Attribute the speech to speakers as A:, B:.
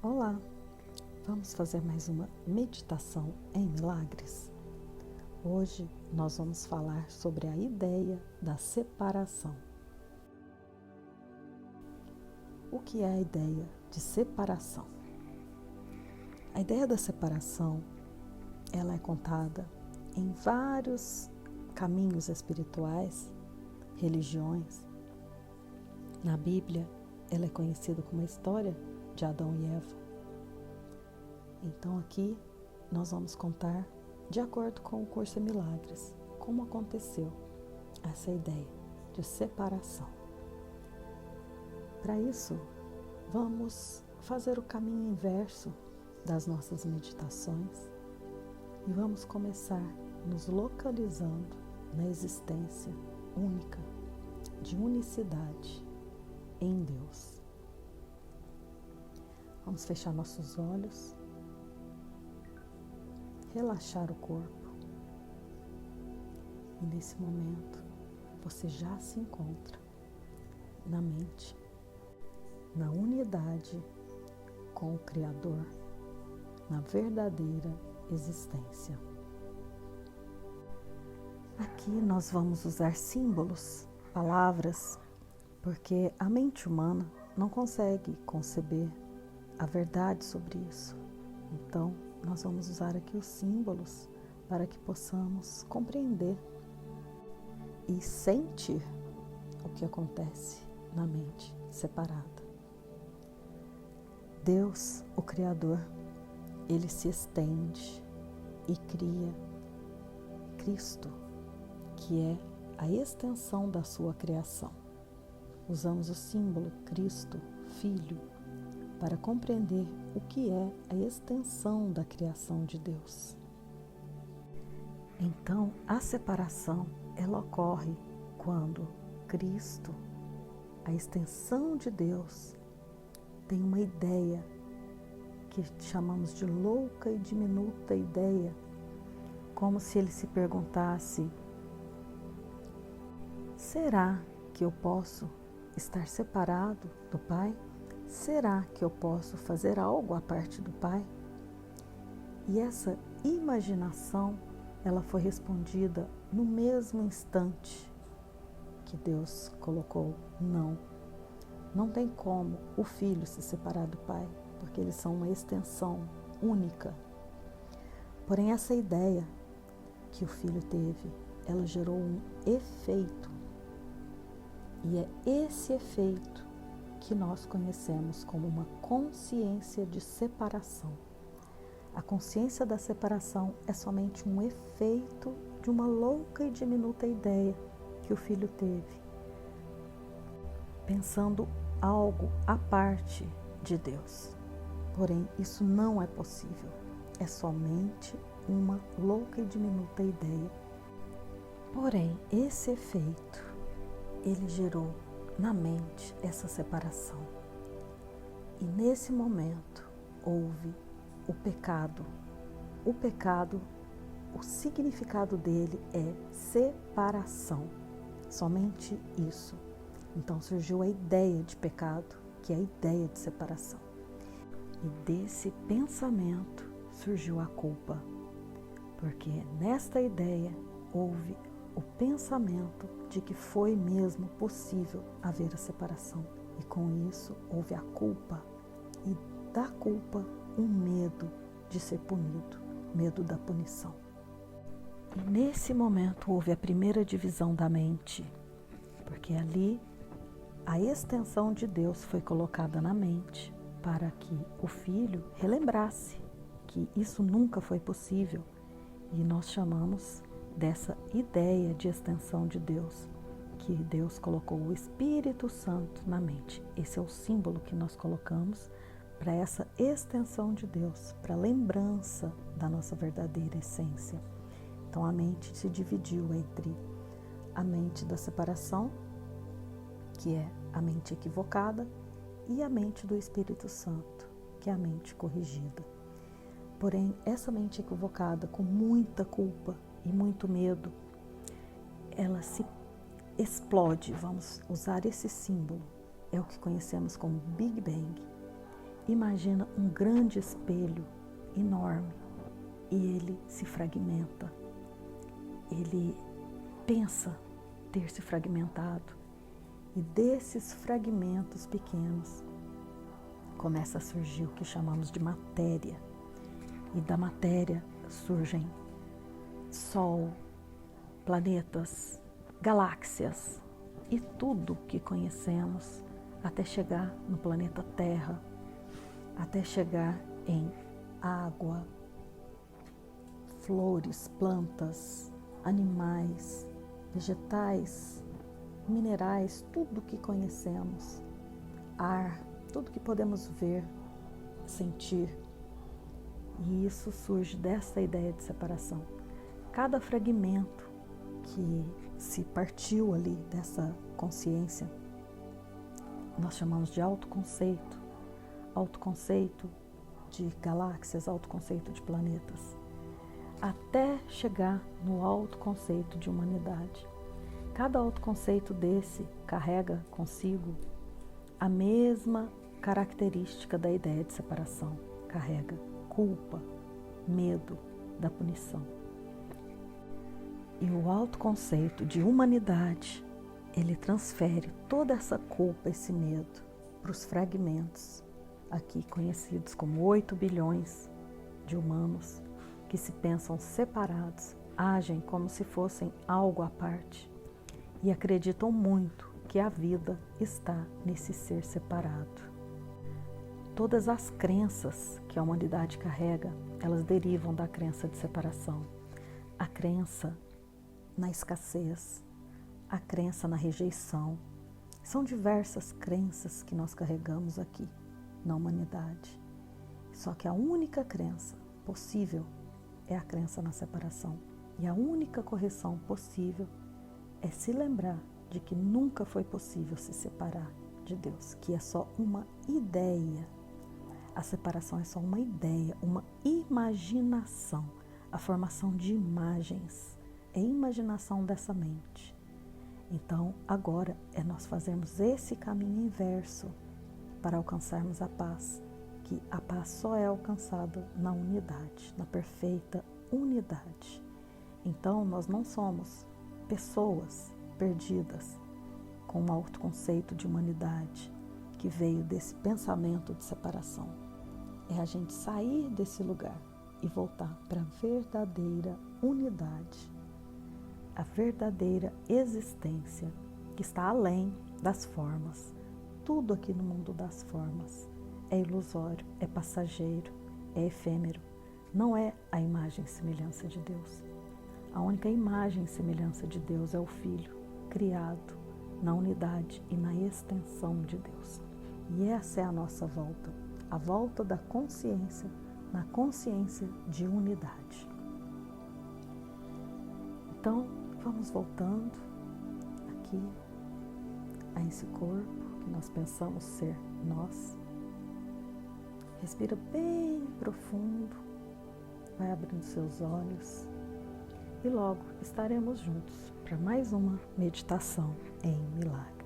A: Olá, vamos fazer mais uma meditação em milagres? Hoje nós vamos falar sobre a ideia da separação. O que é a ideia de separação? A ideia da separação, ela é contada em vários caminhos espirituais, religiões. Na Bíblia, ela é conhecida como a história de Adão e Eva. Então aqui nós vamos contar, de acordo com o curso em milagres, como aconteceu essa ideia de separação. Para isso, vamos fazer o caminho inverso das nossas meditações e vamos começar nos localizando na existência única, de unicidade em Deus. Vamos fechar nossos olhos, relaxar o corpo e nesse momento você já se encontra na mente, na unidade com o Criador, na verdadeira existência. Aqui nós vamos usar símbolos, palavras, porque a mente humana não consegue conceber a verdade sobre isso. Então, nós vamos usar aqui os símbolos para que possamos compreender e sentir o que acontece na mente separada. Deus, o Criador, ele se estende e cria Cristo, que é a extensão da sua criação. Usamos o símbolo Cristo, Filho, para compreender o que é a extensão da criação de Deus. Então, a separação, ela ocorre quando Cristo, a extensão de Deus, tem uma ideia que chamamos de louca e diminuta ideia, como se ele se perguntasse: será que eu posso estar separado do Pai? Será que eu posso fazer algo à parte do Pai? E essa imaginação, ela foi respondida no mesmo instante que Deus colocou não. Não tem como o Filho se separar do Pai, porque eles são uma extensão única. Porém, essa ideia que o Filho teve, ela gerou um efeito. E é esse efeito que nós conhecemos como uma consciência de separação. A consciência da separação é somente um efeito de uma louca e diminuta ideia que o Filho teve, pensando algo à parte de Deus. Porém, isso não é possível. É somente uma louca e diminuta ideia. Porém, esse efeito, ele gerou na mente essa separação. E nesse momento houve o pecado. O pecado, o significado dele é separação. Somente isso. Então surgiu a ideia de pecado, que é a ideia de separação. E desse pensamento surgiu a culpa. Porque nesta ideia houve o pensamento de que foi mesmo possível haver a separação. E com isso houve a culpa. E da culpa, um medo de ser punido, medo da punição. E nesse momento houve a primeira divisão da mente, porque ali a extensão de Deus foi colocada na mente para que o Filho relembrasse que isso nunca foi possível. E nós chamamos dessa ideia de extensão de Deus, que Deus colocou o Espírito Santo na mente. Esse é o símbolo que nós colocamos para essa extensão de Deus, para a lembrança da nossa verdadeira essência. Então a mente se dividiu entre a mente da separação, que é a mente equivocada, e a mente do Espírito Santo, que é a mente corrigida. Porém, essa mente equivocada, com muita culpa e muito medo, ela se explode, vamos usar esse símbolo, é o que conhecemos como Big Bang, imagina um grande espelho enorme e ele se fragmenta. Ele pensa ter se fragmentado e desses fragmentos pequenos começa a surgir o que chamamos de matéria. E da matéria surgem Sol, planetas, galáxias e tudo que conhecemos até chegar no planeta Terra, até chegar em água, flores, plantas, animais, vegetais, minerais, tudo que conhecemos, ar, tudo que podemos ver, sentir. E isso surge dessa ideia de separação. Cada fragmento que se partiu ali dessa consciência, nós chamamos de autoconceito, autoconceito de galáxias, autoconceito de planetas, até chegar no autoconceito de humanidade. Cada autoconceito desse carrega consigo a mesma característica da ideia de separação, carrega culpa, medo da punição. E o autoconceito de humanidade, ele transfere toda essa culpa, esse medo, para os fragmentos, aqui conhecidos como 8 bilhões de humanos, que se pensam separados, agem como se fossem algo à parte e acreditam muito que a vida está nesse ser separado. Todas as crenças que a humanidade carrega, elas derivam da crença de separação. A crença na escassez, a crença na rejeição. São diversas crenças que nós carregamos aqui na humanidade. Só que a única crença possível é a crença na separação. E a única correção possível é se lembrar de que nunca foi possível se separar de Deus, que é só uma ideia. A separação é só uma ideia, uma imaginação, a formação de imagens, é imaginação dessa mente. Então, agora é nós fazermos esse caminho inverso para alcançarmos a paz, que a paz só é alcançada na unidade, na perfeita unidade. Então, nós não somos pessoas perdidas com um autoconceito de humanidade que veio desse pensamento de separação. É a gente sair desse lugar e voltar para a verdadeira unidade, a verdadeira existência que está além das formas. Tudo aqui no mundo das formas é ilusório, é passageiro, é efêmero. Não é a imagem e semelhança de Deus. A única imagem e semelhança de Deus é o Filho, criado na unidade e na extensão de Deus. E essa é a nossa volta, a volta da consciência na consciência de unidade. Então, vamos voltando aqui a esse corpo que nós pensamos ser nós. Respira bem profundo, vai abrindo seus olhos e logo estaremos juntos para mais uma meditação em milagre.